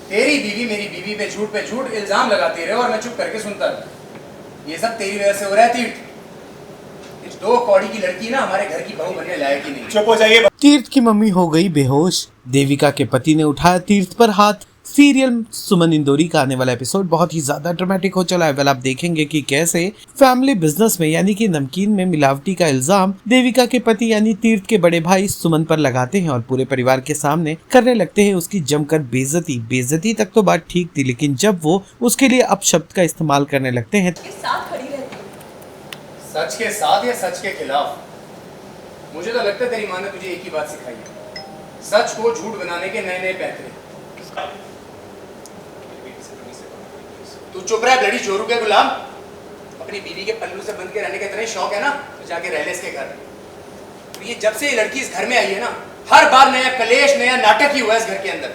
तेरी बीवी मेरी बीवी पे झूठ इल्जाम लगाती रहे और मैं चुप करके सुनता रहा। ये सब तेरी वजह से हो रहा है तीर्थ। इस 2 कौड़ी की लड़की ना हमारे घर की बहू बनने लायक ही नहीं। चुप हो जाइए। तीर्थ की मम्मी हो गई बेहोश। देविका के पति ने उठाया तीर्थ पर हाथ। सीरियल सुमन इंदौरी का आने वाला एपिसोड बहुत ही ज्यादा ड्रामेटिक हो चला है। वेल, आप देखेंगे कि कैसे फैमिली बिजनेस में यानी कि नमकीन में मिलावटी का इल्जाम देविका के पति यानी तीर्थ के बड़े भाई सुमन पर लगाते हैं और पूरे परिवार के सामने करने लगते हैं उसकी जमकर बेइज्जती। बेइज्जती तक तो बात ठीक थी, लेकिन जब वो उसके लिए अपशब्द का इस्तेमाल करने लगते हैं। सच के साथ या सच के खिलाफ? मुझे तो लगता है तेरी माँ ने तुझे एक ही बात सिखाई है, सच को झूठ बनाने के नए नए पैंतरे। तू चुप रहा ब्लडी चोरू के गुलाम। अपनी बीवी के पल्लू से बंध के रहने का इतना ही शौक है ना, तो जाके रह ले इसके घर। तो ये जब से ये लड़की इस घर में आई है ना, हर बार नया कलेश नया नाटक ही हुआ है इस घर के अंदर।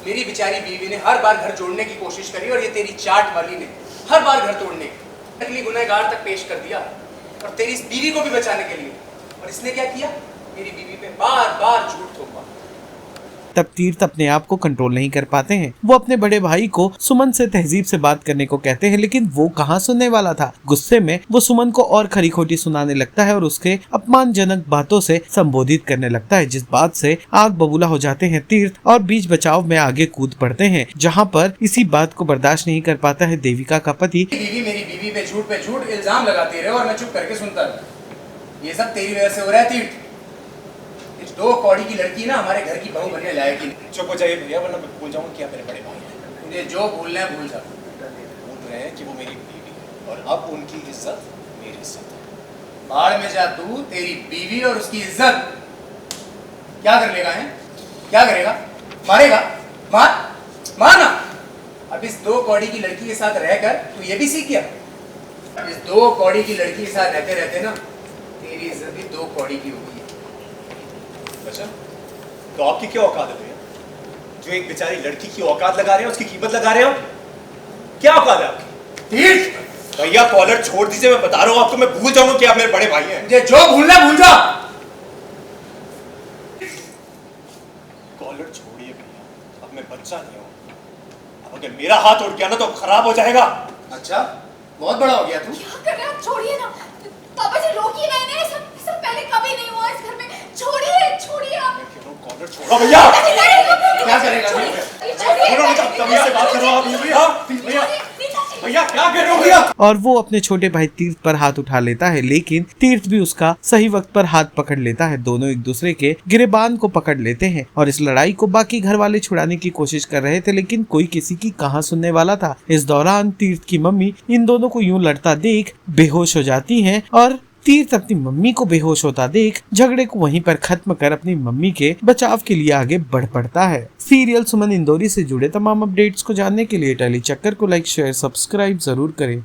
मेरी बेचारी बीवी ने हर बार घर जोड़ने की कोशिश करी और ये तेरी चाट वाली ने हर बार घर तोड़ने की गुनहगार तक पेश कर दिया, और तेरी इस बीवी को भी बचाने के लिए। और इसने क्या किया? मेरी बीवी पे बार बार झूठ थोपा। तब तीर्थ अपने आप को कंट्रोल नहीं कर पाते हैं। वो अपने बड़े भाई को सुमन से तहजीब से बात करने को कहते हैं, लेकिन वो कहाँ सुनने वाला था। गुस्से में वो सुमन को और खरी खोटी सुनाने लगता है और उसके अपमानजनक बातों से संबोधित करने लगता है, जिस बात से आग बबूला हो जाते हैं तीर्थ और बीच बचाव में आगे कूद पड़ते हैं, जहाँ पर इसी बात को बर्दाश्त नहीं कर पाता है देविका का पति। बीवी मेरी बीवी पे झूठ इल्जाम लगाती रहे और मैं चुप करके सुनता रहा। ये सब तेरी वजह से हो रहा है तीर्थ। 2 कौड़ी की लड़की ना हमारे घर की बहू बनने लायक ही नहीं। चुप हो जाइए भैया, वरना मैं भूल जाऊंगा कि आप मेरे बड़े भाई हैं। मुझे जो भूलना है भूल जा। बोल रहे हैं कि वो मेरी बीवी है और अब उनकी इज्जत मेरी इज्जत है। बाढ़ में जा तू, तेरी बीवी और उसकी इज्जत। क्या कर लेगा है? क्या करेगा? मारेगा? मार ना। अब इस 2 कौड़ी की लड़की के साथ रहकर तू ये भी सीख गया। इस 2 कौड़ी की लड़की के साथ रहते रहते ना तेरी इज्जत भी 2 कौड़ी की होगी। अच्छा, तो आपकी क्या औकात है भैया, जो एक बेचारी लड़की की औकात लगा रहे हैं, उसकी कीमत लगा रहे हो? क्या औकात है आपकी? तीर्थ भैया कॉलर छोड़ दीजिए, मैं बता रहा हूँ आपको, मैं भूल जाऊंगा कि आप मेरे बड़े भाई हैं। मुझे जो भूलना भूल जा। कॉलर छोड़िए भैया, अब मैं बच्चा नहीं हूँ। अब अगर मेरा हाथ उठ गया ना तो खराब हो जाएगा। अच्छा, बहुत बड़ा हो गया तू। क्या कर रहे हैं आप? छोड़िए ना पापा जी, रोकिए ना इन्हें। सब पहले कभी नहीं हुआ इस घर में। छोड़िए आप। कॉलर छोड़ो भैया। क्या करेगा? तमीज से बात करो आप। भैया क्या कर रहे हो भैया? और वो अपने छोटे भाई तीर्थ पर हाथ उठा लेता है, लेकिन तीर्थ भी उसका सही वक्त पर हाथ पकड़ लेता है। दोनों एक दूसरे के गिरेबान को पकड़ लेते हैं और इस लड़ाई को बाकी घर वाले छुड़ाने की कोशिश कर रहे थे, लेकिन कोई किसी की कहाँ सुनने वाला था। इस दौरान तीर्थ की मम्मी इन दोनों को यूं लड़ता देख बेहोश हो जाती है और तीर्थ अपनी मम्मी को बेहोश होता देख झगड़े को वहीं पर खत्म कर अपनी मम्मी के बचाव के लिए आगे बढ़ पड़ता है। सीरियल सुमन इंदौरी से जुड़े तमाम अपडेट्स को जानने के लिए टेली चक्कर को लाइक शेयर सब्सक्राइब जरूर करें।